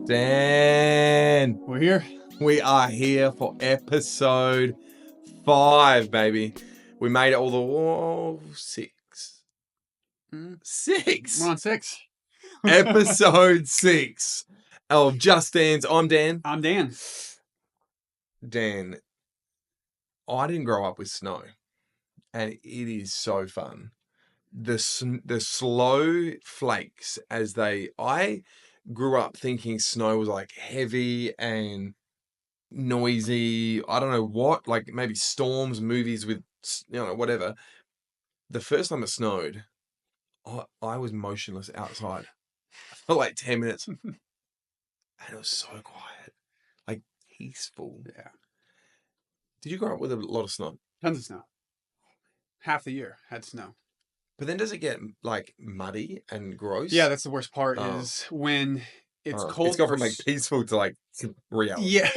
Dan, We're here. we are here for episode 5, baby. We made it all the 6. We're 6. on 6. Episode 6 of Just Dan's. I'm Dan. I'm Dan. Dan, I didn't grow up with snow, and it is so fun. The slow flakes I grew up thinking snow was like heavy and noisy. I don't know what, like maybe storms, movies with, whatever. The first time it snowed, I was motionless outside for like 10 minutes. And it was so quiet, like peaceful. Yeah. Did you grow up with a lot of snow? Tons of snow. Half the year had snow. But then does it get like muddy and gross? Yeah, that's the worst part is when it's cold. It's gone from like peaceful to like reality. Yeah.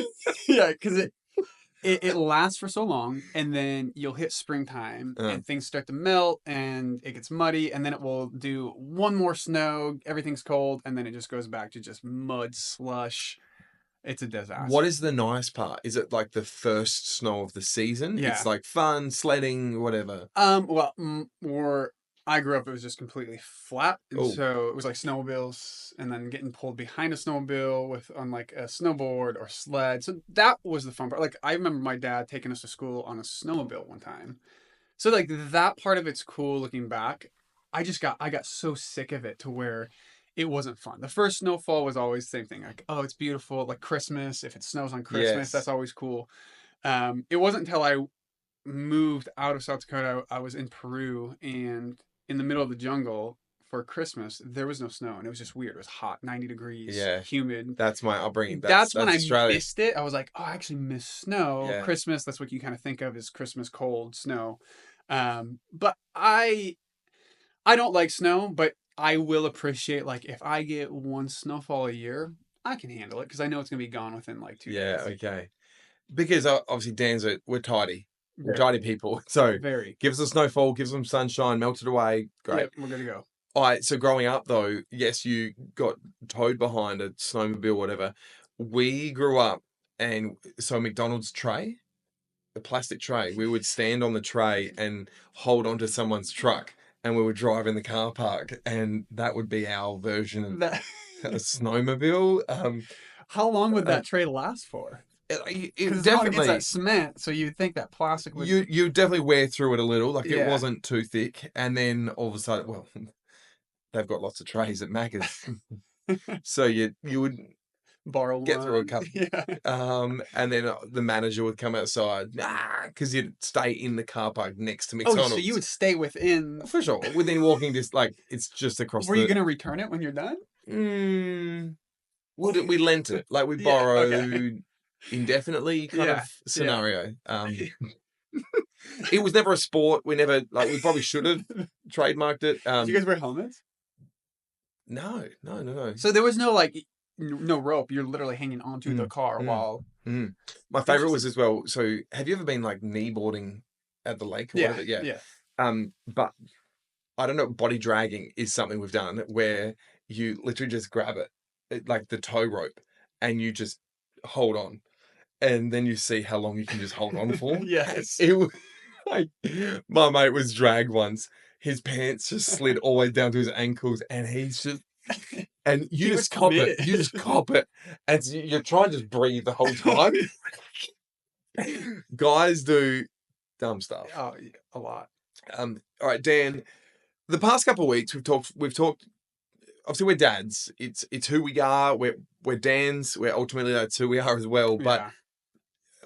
Yeah, because it lasts for so long, and then you'll hit springtime and things start to melt and it gets muddy, and then it will do one more snow, everything's cold, and then it just goes back to just mud, slush. It's a disaster. What is the nice part? Is it like the first snow of the season? Yeah. It's like fun, sledding, whatever. Well, or I grew up, it was just completely flat. And Ooh. so it was like snowmobiles and then getting pulled behind a snowmobile on like a snowboard or sled. So that was the fun part. Like I remember my dad taking us to school on a snowmobile one time. So like that part of it's cool looking back. I got so sick of it to where it wasn't fun. The first snowfall was always the same thing. Like, oh, it's beautiful. Like Christmas. If it snows on Christmas, Yes. That's always cool. It wasn't until I moved out of South Dakota, I was in Peru, and in the middle of the jungle for Christmas, there was no snow, and it was just weird. It was hot, 90 degrees, humid. That's my upbringing. That's when Australia. I missed it. I was like, oh, I actually miss snow. Yeah. Christmas, that's what you kind of think of as Christmas, cold, snow. But I don't like snow, but I will appreciate, like, if I get one snowfall a year, I can handle it because I know it's going to be gone within like 2 days. Yeah, okay. Because obviously we're tidy. We're tidy people. So gives us snowfall, gives them sunshine, melt it away. Great. Yep, we're good to go. All right, so growing up though, yes, you got towed behind a snowmobile, whatever. We grew up, and so McDonald's tray, the plastic tray, we would stand on the tray and hold onto someone's truck, and we would drive in the car park, and that would be our version of a snowmobile. How long would that tray last for? It definitely, it's that cement, so you'd think that plastic would... You definitely wear through it a little, like it wasn't too thick, and then all of a sudden, well, they've got lots of trays at Macca's, so you would borrow get one. through a couple, and then the manager would come outside, because you'd stay in the car park next to McDonald's. Oh, so you would stay within... For sure, within walking distance, like it's just across. Were you going to return it when you're done? We lent it, like we borrowed. Indefinitely kind of scenario. It was never a sport. We probably should have trademarked it. Did you guys wear helmets? No. So there was no no rope. You're literally hanging onto the car while... My favorite was as well. So have you ever been like kneeboarding at the lake or whatever? Yeah. But I don't know, body dragging is something we've done where you literally just grab it, like the tow rope, and you just hold on. And then you see how long you can just hold on for. Yes. It was like, my mate was dragged once. His pants just slid all the way down to his ankles, and he's just, and you just cop it. You just cop it. And so you're trying to just breathe the whole time. Guys do dumb stuff. Oh, a lot. All right, Dan, the past couple of weeks we've talked, obviously we're dads. It's who we are. We're Dans. We're ultimately, that's who we are as well. But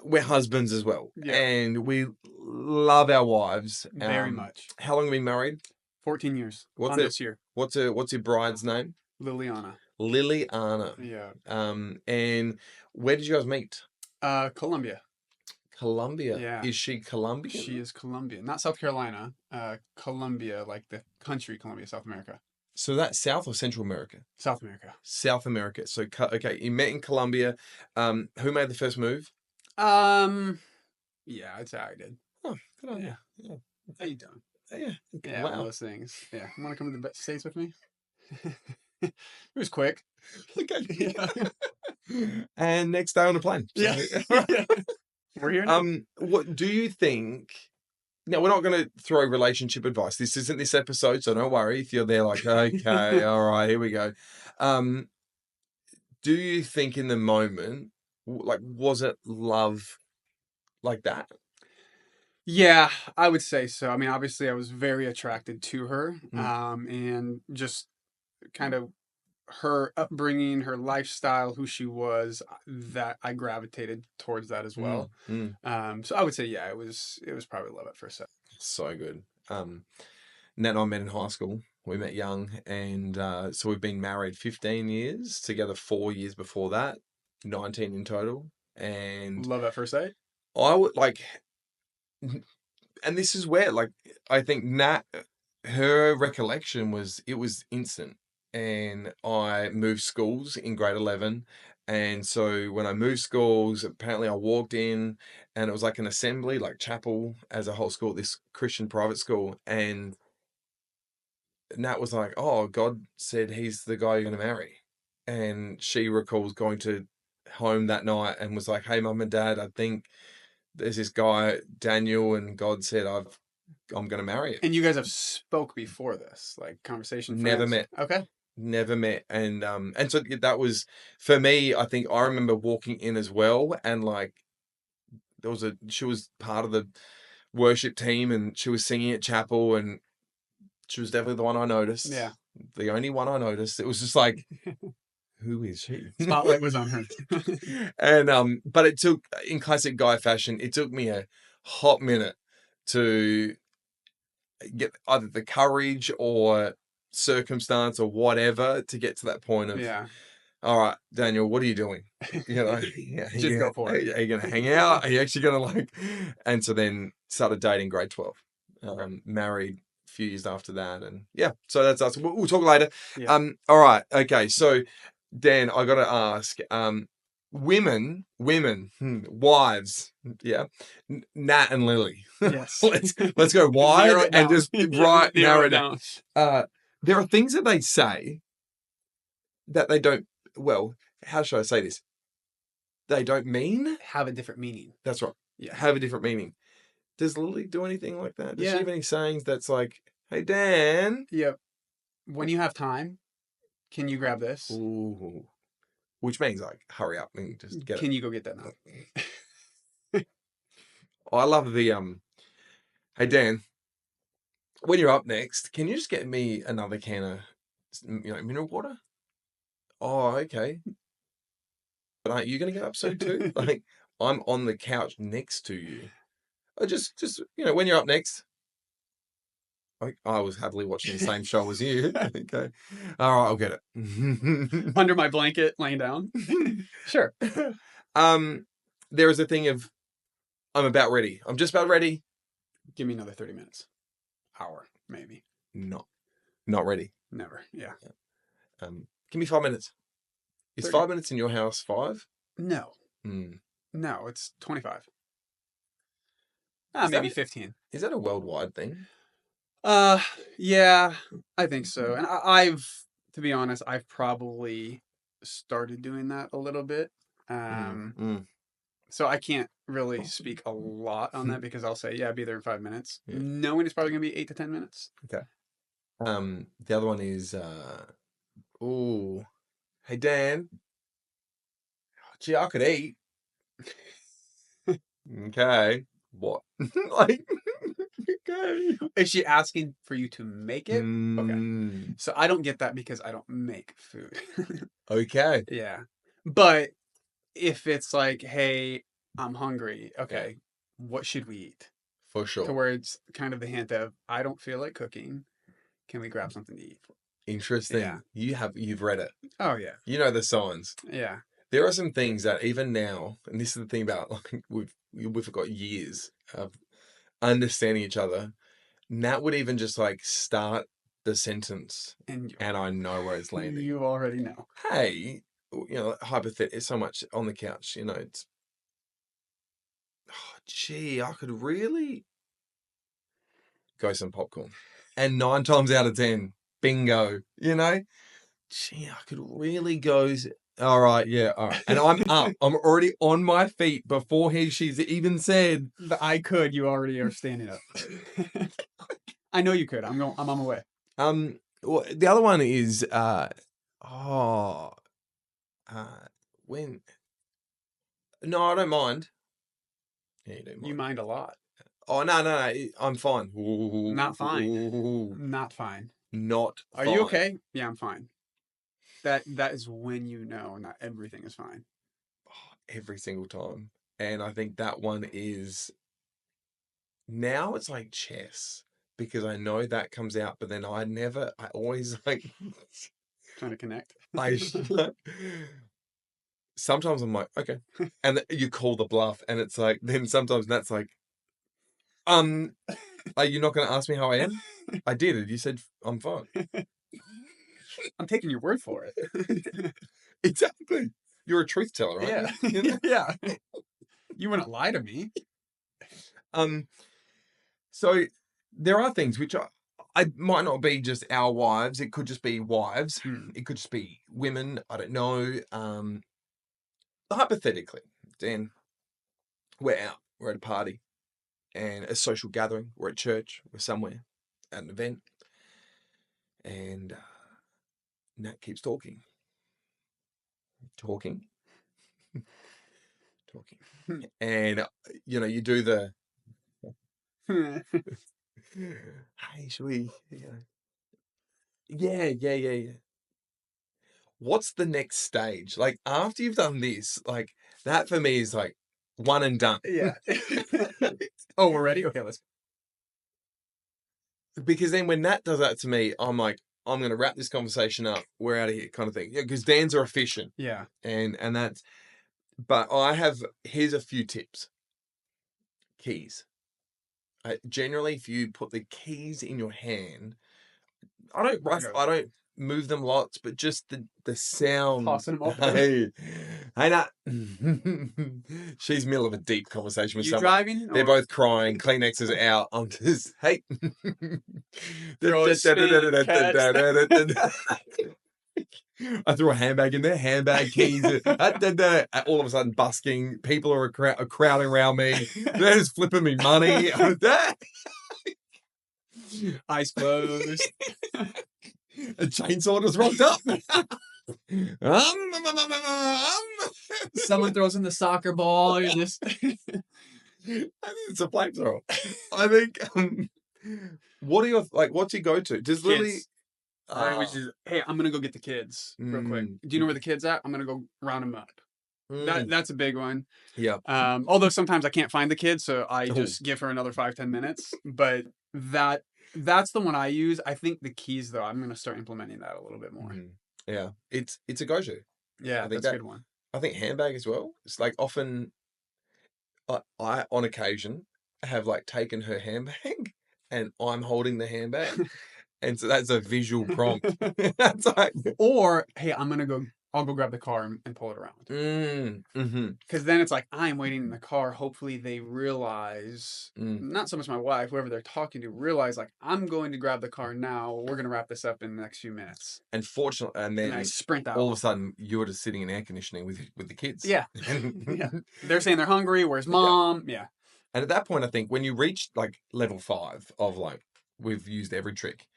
we're husbands as well. Yeah. And we love our wives. Very much. How long have we been married? 14 years. This year. What's your bride's name? Liliana. Yeah. And where did you guys meet? Colombia. Colombia? Yeah. Is she Colombian? She is Colombian. Not South Carolina. Colombia, like the country Colombia, South America. So that's South or Central America? South America. South America. So, okay, you met in Colombia. Who made the first move? Yeah, I'd say I did. Oh, good on you. Yeah. How you doing? Yeah. Wow. One of those things. Yeah. Want to come to the States with me? It was quick. Okay. And next day on the plane. Yeah. So, Yeah. We're here now. what do you think? Now, we're not going to throw relationship advice. This isn't this episode, so don't worry if you're there like, okay, all right, here we go. Do you think in the moment, like, was it love like that? Yeah, I would say so. I mean, obviously, I was very attracted to her, Mm, and just kind of her upbringing, her lifestyle, who she was, that I gravitated towards that as mm, well. mm. So I would say, yeah, it was probably love at first sight. So good. Nat and I met in high school. We met young, and so we've been married 15 years, together 4 years before that, 19 in total. And Love at first sight. I would like, and this is where, like, I think Nat, her recollection was it was instant. And I moved schools in grade 11. And so when I moved schools, apparently I walked in and it was like an assembly, like chapel as a whole school, at this Christian private school. And Nat was like, "Oh, God said he's the guy you're going to marry." And she recalls going to home that night and was like, "Hey, mum and dad, I think there's this guy, Daniel, and God said I'm going to marry him." And you guys have spoke before this, like conversation Never friends. met, Okay. never met. And so that was for me, I think I remember walking in as well. And like, she was part of the worship team and she was singing at chapel and she was definitely the one I noticed. Yeah. The only one I noticed. It was just like, who is she? Spotlight was on her. And but it took, in classic guy fashion, it took me a hot minute to get either the courage or circumstance or whatever to get to that point of, Yeah. all right, Daniel, what are you doing? You know, yeah, Just go for it. are you going to hang out? Are you actually going to like? And so then started dating grade 12, Okay. married a few years after that, and yeah, so that's us. We'll talk later. Yeah. All right, okay, so Dan, I got to ask, women, wives, yeah, Nat and Lily. Yes. let's go Narrow wide it and down. just Yeah, narrow it down. down. There are things that they say that they don't. Well, how should I say this? They don't mean. Have a different meaning. That's right. Yeah. Have a different meaning. Does Lily do anything like that? Does she Yeah. have any sayings that's like, "Hey Dan"? Yep. When you have time, can you grab this? Ooh. Which means like, hurry up and just get Can you go get that now? it. I love the Hey Dan, when you're up next, can you just get me another can of, mineral water? Oh, okay. But aren't you going to get up soon too? Like, I'm on the couch next to you. I just when you're up next. I was happily watching the same show as you. Okay. All right, I'll get it. Under my blanket, laying down. Sure. There is a thing of I'm about ready. I'm just about ready. Give me another 30 minutes. Hour, maybe. Not ready. Never. Yeah. Give me 5 minutes. Is 30. 5 minutes in your house 5? No. Mm. No, it's 25. Is Maybe that 15. Is that a worldwide thing? Yeah, I think so. And I've, to be honest, I've probably started doing that a little bit. Mm. So I can't really speak a lot on that because I'll say, yeah, be there in 5 minutes, Yeah. knowing it's probably gonna be 8 to 10 minutes. Okay. The other one is hey Dan. Gee, I could eat. Okay. What? Like, okay. Is she asking for you to make it? Okay. Mm, So I don't get that because I don't make food. okay. Yeah. But if it's like, hey, I'm hungry. Okay, what should we eat? For To sure. where it's kind of the hint of, I don't feel like cooking. Can we grab something to eat? Interesting. Yeah. You've read it. Oh yeah. You know the signs. Yeah. There are some things that even now, and this is the thing about like we've got years of understanding each other. Nat would even just like start the sentence, And and I know where it's landing. you already know. Hey, hypothetically, so much on the couch. It's gee, I could really go some popcorn, and 9 times out of 10, bingo. Gee, I could really go All right, yeah, all right. And I'm up. I'm already on my feet before she's even said. The I could, you already are standing up. I know you could. I'm on my way. Well, the other one is oh uh when no, I don't mind. Yeah, you don't You mind. mind a lot. Oh no, I'm fine. Not fine. Not fine. Not Are you fine. okay? Yeah, I'm fine. That is when you know not everything is fine. Every single time. And I think that one is now it's like chess because I know that comes out, but then I always like, Trying to connect. I, sometimes I'm like, okay. And you call the bluff and it's like, then sometimes that's like, um, are you not going to ask me how I am? I did it. You said I'm fine. I'm taking your word for it. Exactly. You're a truth teller, aren't Yeah. you? You know? Yeah. You wouldn't lie to me. Um, so there are things which I might not be just our wives. It could just be wives. It could just be women. I don't know. Hypothetically, Dan, we're out. We're at a party and a social gathering. We're at church. We're somewhere at an event. And Nat keeps talking, talking, talking. And, you do the, hey, should we, yeah. What's the next stage? Like after you've done this, like that for me is like one and done. Yeah. Oh, we're ready? Okay, let's. Because then when Nat does that to me, I'm like, I'm gonna wrap this conversation up. We're out of here, kind of thing. Yeah, because Dan's are efficient, Yeah. and that's. But here's a few tips. Keys. Generally, if you put the keys in your hand, I don't move them lots, but just the sound. Tossing them up. Hey, Nat. She's middle of a deep conversation with You someone. driving? They're Or both crying. Kleenex is out. I'm just hey. throw a spin, catch. I threw a handbag in there. Handbag keys. All of a sudden, busking. People are crowding around me. They're just flipping me money. Eyes closed. A chainsaw just rocked up. Someone throws in the soccer ball. You're just. I think it's a flamethrower. I think. What are your what's your go-to? Does Lily? Kids. Which is, hey, I'm gonna go get the kids real quick. Do you know where the kids at? I'm gonna go round them up. That's a big one. Yeah. Although sometimes I can't find the kids, so I Oh. just give her another 5-10 minutes. But that's the one I use. I think the keys though, I'm gonna start implementing that a little bit more. Yeah, it's a go-to. Yeah, that's a good one. I think handbag as well. It's like often, I on occasion have like taken her handbag, and I'm holding the handbag, and so that's a visual prompt. That's like, Or hey, I'll go grab the car and pull it around. Because then it's like I'm waiting in the car. Hopefully they realize, not so much my wife, whoever they're talking to, realize like I'm going to grab the car now. We're gonna wrap this up in the next few minutes. And fortunately, and then I sprint out. all of a sudden you're just sitting in air conditioning with the kids. Yeah. Yeah. They're saying they're hungry. Where's mom? Yeah. And at that point, I think when you reach like level 5 of like we've used every trick,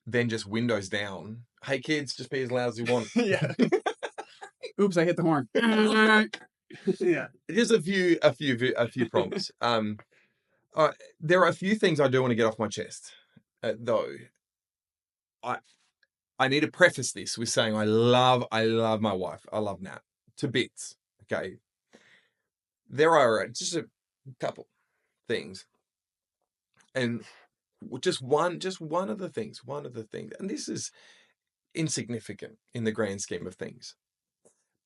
then just windows down. Hey kids, just be as loud as you want. Yeah. Oops, I hit the horn. Yeah. Just a few prompts. There are a few things I do want to get off my chest, though. I need to preface this with saying I love my wife. I love Nat to bits. Okay. There are just a couple things, and just one of the things, and this is insignificant in the grand scheme of things,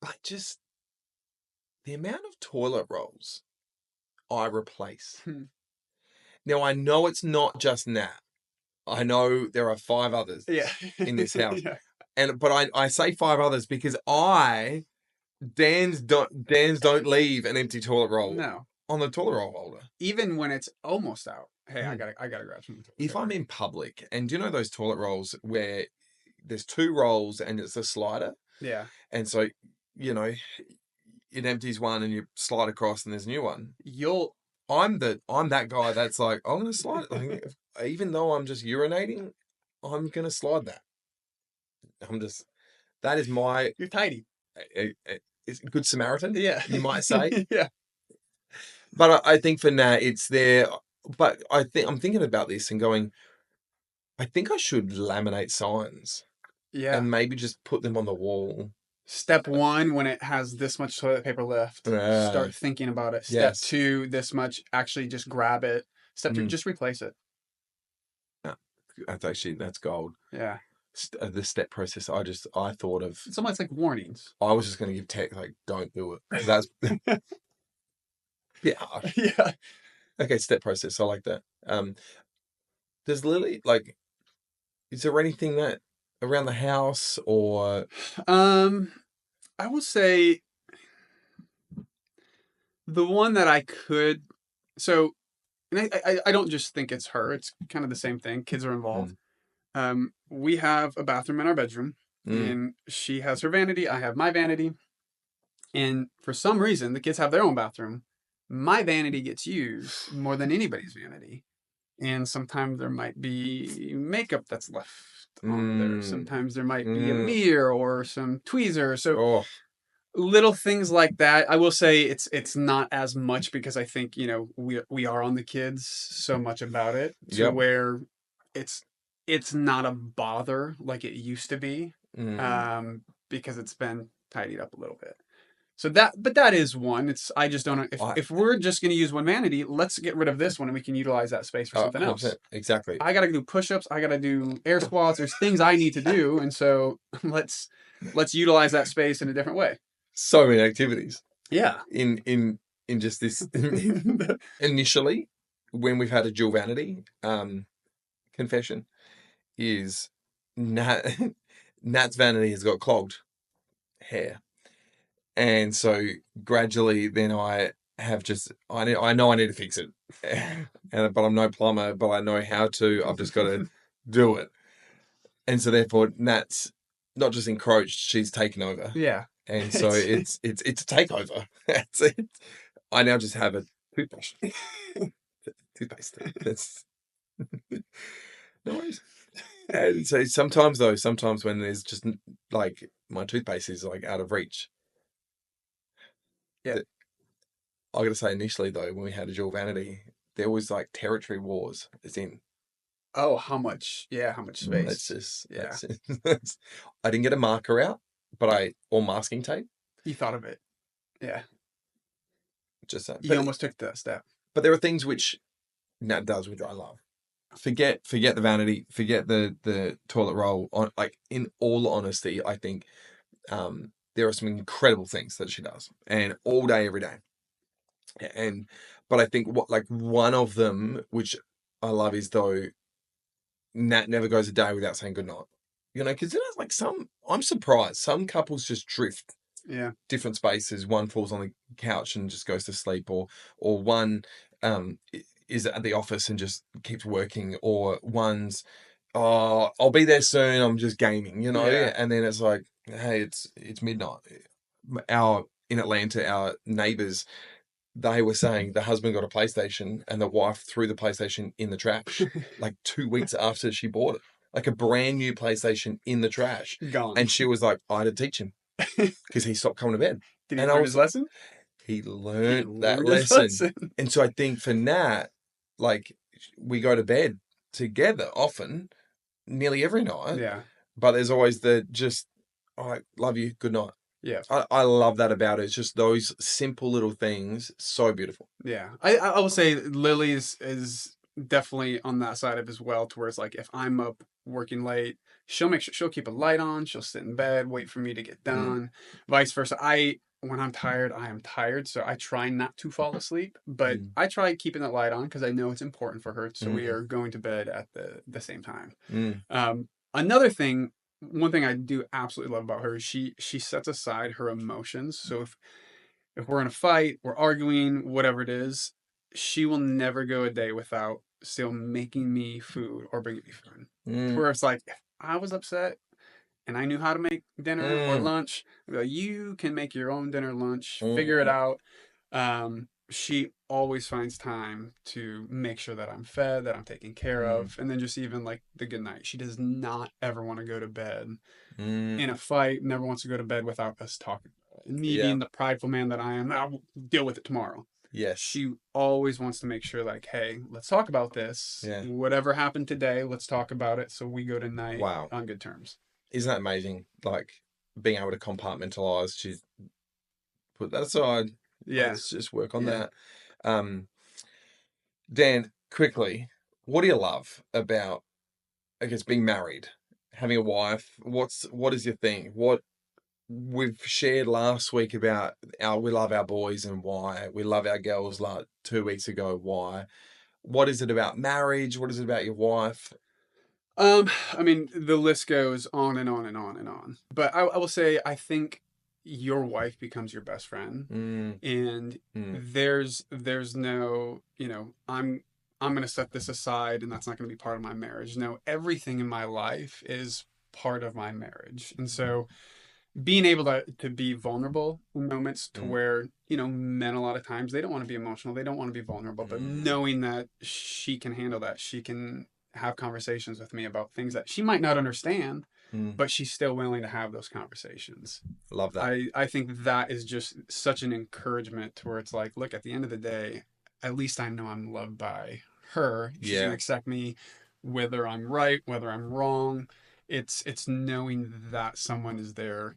but just the amount of toilet rolls I replace. Now I know it's not just Nat. I know there are 5 others in this house. Yeah. But I say 5 others because Dan's don't leave an empty toilet roll on the toilet roll holder. Even when it's almost out. Hey, I gotta grab some. If I'm in public, and do you know those toilet rolls where there's 2 rolls and it's a slider? Yeah. And so you know, it empties one and you slide across and there's a new one. You'll I'm that guy that's like, I'm gonna slide it. Like, even though I'm just urinating, I'm gonna slide that. I'm just that is my you're tidy. it's good Samaritan, Yeah. you might say. Yeah. But I think for now it's there. But I think I'm thinking about this and going, I think I should laminate signs Yeah. and maybe just put them on the wall. Step one, when it has this much toilet paper left, start thinking about it. Step Yes. two, this much, actually just grab it. Step three, Mm, just replace it. yeah, that's gold. Yeah. The step process. I thought of. It's almost like warnings. I was just going to give tech like, don't do it. That's yeah harsh. Yeah. Okay, step process. I like that. Does Lily like? Is there anything that around the house or? Um, I will say the one that I could. So, and I don't just think it's her. It's kind of the same thing. Kids are involved. Mm, We have a bathroom in our bedroom, mm, and she has her vanity. I have my vanity. And for some reason, the kids have their own bathroom. My vanity gets used more than anybody's vanity. And sometimes there might be makeup that's left on there. mm, Sometimes there might be a mm. mirror or some tweezers. So Oh, little things like that. I will say it's not as much because I think, we are on the kids so much about it to yep. where it's it's not a bother like it used to be. Mm. Um, because it's been tidied up a little bit. So that is one. It's I just don't I if we're just going to use one vanity, let's get rid of this one and we can utilize that space for something 100% else. exactly. I got to do push-ups, I got to do air squats, there's things I need to do, and so let's utilize that space in a different way. So many activities Yeah. in just this initially when we've had a dual vanity confession is Nat Nat's vanity has got clogged hair. And so gradually then I know I need to fix it. But I'm no plumber, but I know how to. I've just got to do it. And so therefore Nat's not just encroached, she's taken over. Yeah. And so It's it's a takeover. That's it. I now just have a toothbrush. Toothpaste. That's no worries. And so sometimes when there's just like my toothpaste is like out of reach. yeah. I gotta say, initially though, when we had a dual vanity, there was like territory wars. As in, Oh, how much? Yeah, how much space? Yeah. that's I didn't get a marker out, but or masking tape. You thought of it. Yeah. Just You almost took that step. but there are things which Nat does which I love. Forget the vanity, forget the toilet roll. On like in all honesty, I think there are some incredible things that she does, and all day, every day. And but I think what like one of them which I love is though Nat never goes a day without saying goodnight. You know, because like I'm surprised some couples just drift Yeah. different spaces. One falls on the couch and just goes to sleep, or one is at the office and just keeps working, or one's I'll be there soon. I'm just gaming, Yeah. and then it's like, hey, it's midnight. Our in Atlanta, our neighbors they were saying the husband got a PlayStation and the wife threw the PlayStation in the trash like 2 weeks after she bought it, like a brand new PlayStation in the trash. Gone. And she was like, I had to teach him because he stopped coming to bed. Did he And I learn his was, lesson? he He learned that learned his lesson. lesson. And so I think for Nat, like we go to bed together often, nearly every night, Yeah. but there's always the just, all right, love you, good night. Yeah. I love that about it. It's just those simple little things, so beautiful. Yeah. I will say Lily's is definitely on that side of as well, to where it's like if I'm up working late, she'll keep a light on, she'll sit in bed, wait for me to get Mm, done. Vice versa. When I'm tired, I am tired, so I try not to fall asleep, but mm, I try keeping that light on because I know it's important for her. So we mm, are going to bed at the same time. mm, Another thing, one thing I do absolutely love about her is she sets aside her emotions. So if we're in a fight, we're arguing, whatever it is, she will never go a day without still making me food or bringing me food. To mm. where it's like, if I was upset, and I knew how to make dinner or Mm, lunch, I'd be like, you can make your own dinner, lunch, figure it mm, out. She always finds time to make sure that I'm fed, that I'm taken care mm, of, and then just even like the good night. She does not ever want to go to bed in a mm. fight, never wants to go to bed without us talking about it. And me Yeah. being the prideful man that I am, I'll deal with it tomorrow. Yes. She always wants to make sure, like, hey, let's talk about this. Yeah. Whatever happened today, let's talk about it so we go to night Wow. on good terms. Isn't that amazing? Like being able to compartmentalize. She's put that aside. Yeah, Let's just work on yeah. that. Um, Dan, quickly, what do you love about, I guess, being married, having a wife? What is your thing? What we've shared last week about our we love our boys and why we love our girls. Like 2 weeks ago, why? What is it about marriage? What is it about your wife? I mean, the list goes on and on and on and on. But I will say, I think your wife becomes your best friend, Mm, and mm, there's no, I'm gonna set this aside, and that's not gonna be part of my marriage. No, everything in my life is part of my marriage, and so being able to be vulnerable in moments to mm, where men a lot of times they don't want to be emotional, they don't want to be vulnerable, but mm, knowing that she can handle that, she can have conversations with me about things that she might not understand, mm. but she's still willing to have those conversations. Love that. I think that is just such an encouragement to where it's like, look, at the end of the day, at least I know I'm loved by her. She's gonna Yeah, accept me whether I'm right, whether I'm wrong. It's knowing that someone is there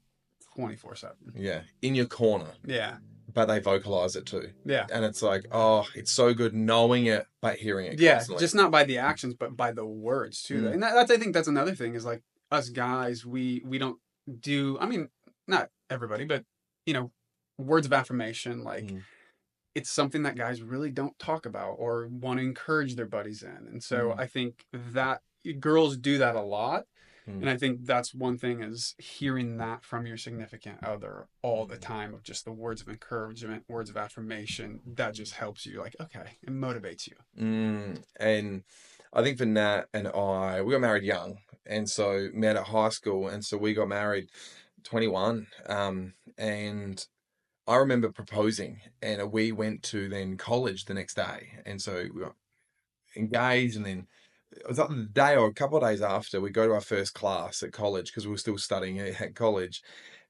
24/7. yeah. In your corner, Yeah. but they vocalize it too. Yeah. And it's like, oh, it's so good knowing it, but hearing it Yeah. constantly. Just not by the actions, but by the words too. Mm, And that's I think that's another thing is like us guys, we don't do, I mean, not everybody, but you know, words of affirmation, like mm, it's something that guys really don't talk about or want to encourage their buddies in. And so mm, I think that girls do that a lot. mm, And I think that's one thing is hearing that from your significant other all the mm, time of just the words of encouragement, words of affirmation. That just helps you, like, okay, it motivates you. mm. And I think for Nat and I, we got married young. And so met at high school. And so we got married 21. And I remember proposing and we went to then college the next day. And so we got engaged and then it was like the day or a couple of days after we go to our first class at college because we were still studying at college.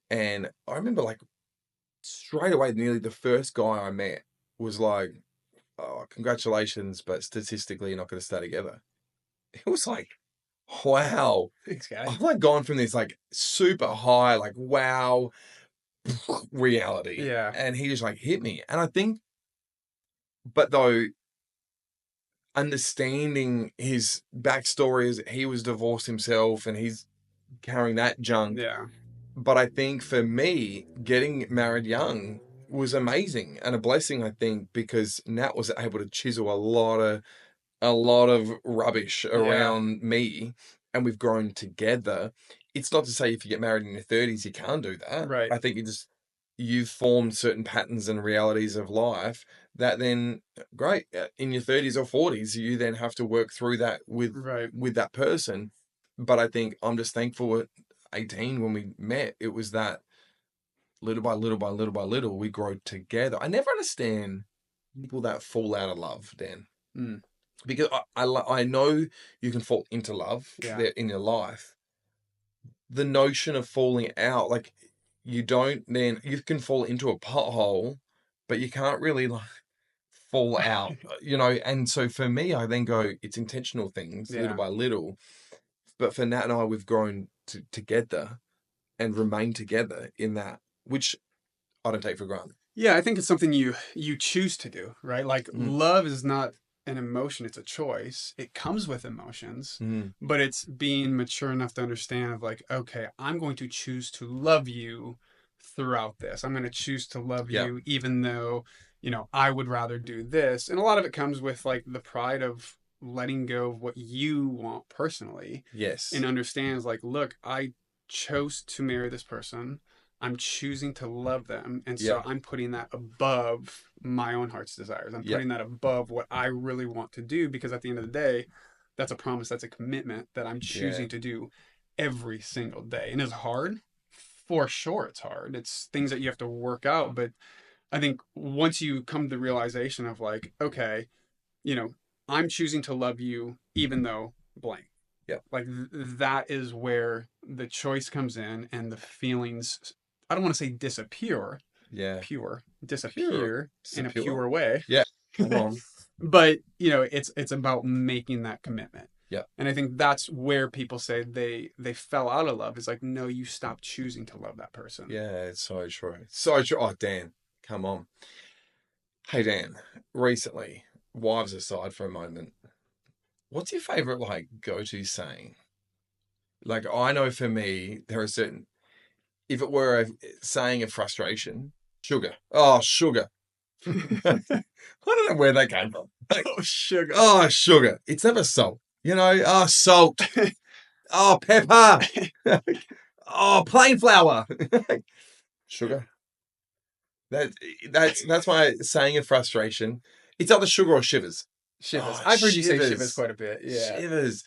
And I remember like straight away, nearly the first guy I met was like, "Oh, congratulations, but statistically, you're not going to stay together." It was like, wow. Thanks, guy. I've like gone from this like super high, like wow reality, Yeah. and he just like hit me. And I think, but though understanding his backstory is he was divorced himself and he's carrying that junk. Yeah. But I think for me, getting married young was amazing and a blessing, I think, because Nat was able to chisel a lot of rubbish Yeah. around me and we've grown together. It's not to say if you get married in your 30s you can't do that. Right. I think you've formed certain patterns and realities of life that then great in your 30s or 40s you then have to work through that with Right. that person. But I think I'm just thankful at 18 when we met it was that little by little by little by little we grow together. I never understand people that fall out of love, Dan, Mm. because I know you can fall into love Yeah. there in your life. The notion of falling out, like you don't, then you can fall into a pothole, but you can't really like fall out, And so for me, I then go, it's intentional things, little Yeah. by little. But for Nat and I, we've grown together and remain together in that, which I don't take for granted. Yeah, I think it's something you choose to do, right? Like Mm, love is not an emotion, it's a choice. It comes with emotions, mm, but it's being mature enough to understand of like, okay, I'm going to choose to love you throughout this. I'm going to choose to love yeah, you even though, I would rather do this. And a lot of it comes with like the pride of letting go of what you want personally and yes, understands like, look, I chose to marry this person. I'm choosing to love them. And yeah, so I'm putting that above my own heart's desires. I'm yeah, putting that above what I really want to do because at the end of the day, that's a promise, that's a commitment that I'm yeah, choosing to do. every single day. And it's hard. For sure, it's hard. It's things that you have to work out. But I think once you come to the realization of like, okay, you know, I'm choosing to love you even though blank. Yep. Like that is where the choice comes in and the feelings, I don't want to say disappear, Yeah. pure, Pure. disappear in a Secure. pure way. Yeah. Come on. But, you know, it's about making that commitment. Yeah. And I think that's where people say they fell out of love is like, no, you stopped choosing to love that person. Yeah, it's so true. So true. Oh, Dan, come on. Hey, Dan, recently, wives aside for a moment, what's your favorite, like, go-to saying? Like, I know for me, there are certain, if it were a saying of frustration, sugar. Oh, sugar. I don't know where that came from. Like, Oh, sugar. oh, sugar. It's never salt. You know, oh, salt. Oh, pepper. Oh, plain flour. Sugar. That that's my saying of frustration. It's either sugar or shivers. Shivers. Oh, I've heard you say shivers shivers. quite a bit. Yeah. Shivers.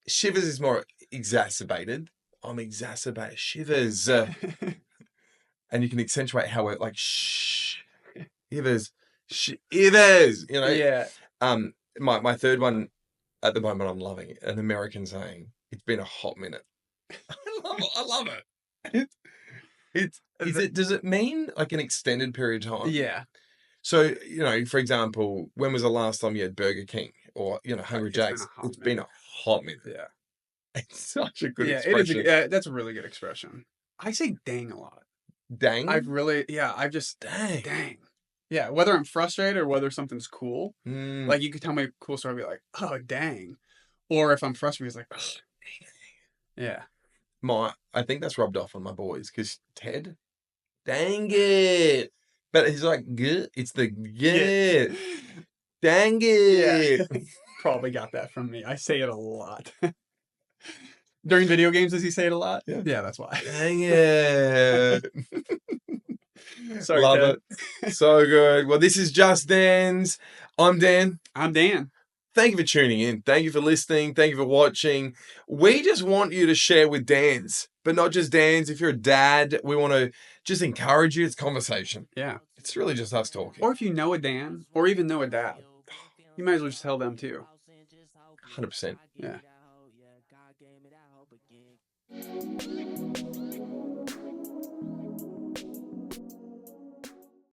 Shivers is more exacerbated. I'm exacerbated. Shivers. And you can accentuate how it like shivers. Shivers. You know. Yeah. My third one at the moment I'm loving it. An American saying. It's been a hot minute. I love it. I love it. Does it mean like an extended period of time? Yeah. So, you know, for example, when was the last time you had Burger King or, you know, Hungry It's been a Jack's? hot It's been minute. a hot minute. Yeah. It's such a good Yeah, it is. expression. That's a really good expression. I say dang a lot. Dang. I've just, Dang. dang. Yeah, whether I'm frustrated or whether something's cool. Mm. Like, you could tell me a cool story, I'll be like, oh, dang. Or if I'm frustrated, it's like, oh, yeah. I think that's rubbed off on my boys because Ted, dang it. But he's like, good. It's the Yeah. good. Dang Yeah. it. Probably got that from me. I say it a lot. During video games, does he say it a lot? Yeah. Yeah, that's why. Dang it. Sorry, Love Ted. it. So good. Well, this is Just Dan's. I'm Dan. I'm Dan. Thank you for tuning in. Thank you for listening. Thank you for watching. We just want you to share with Dan's, but not just Dan's. If you're a dad, we want to just encourage you. It's conversation. Yeah. It's really just us talking. Or if you know a Dan, or even know a dad, you might as well just tell them too. 100%. Yeah.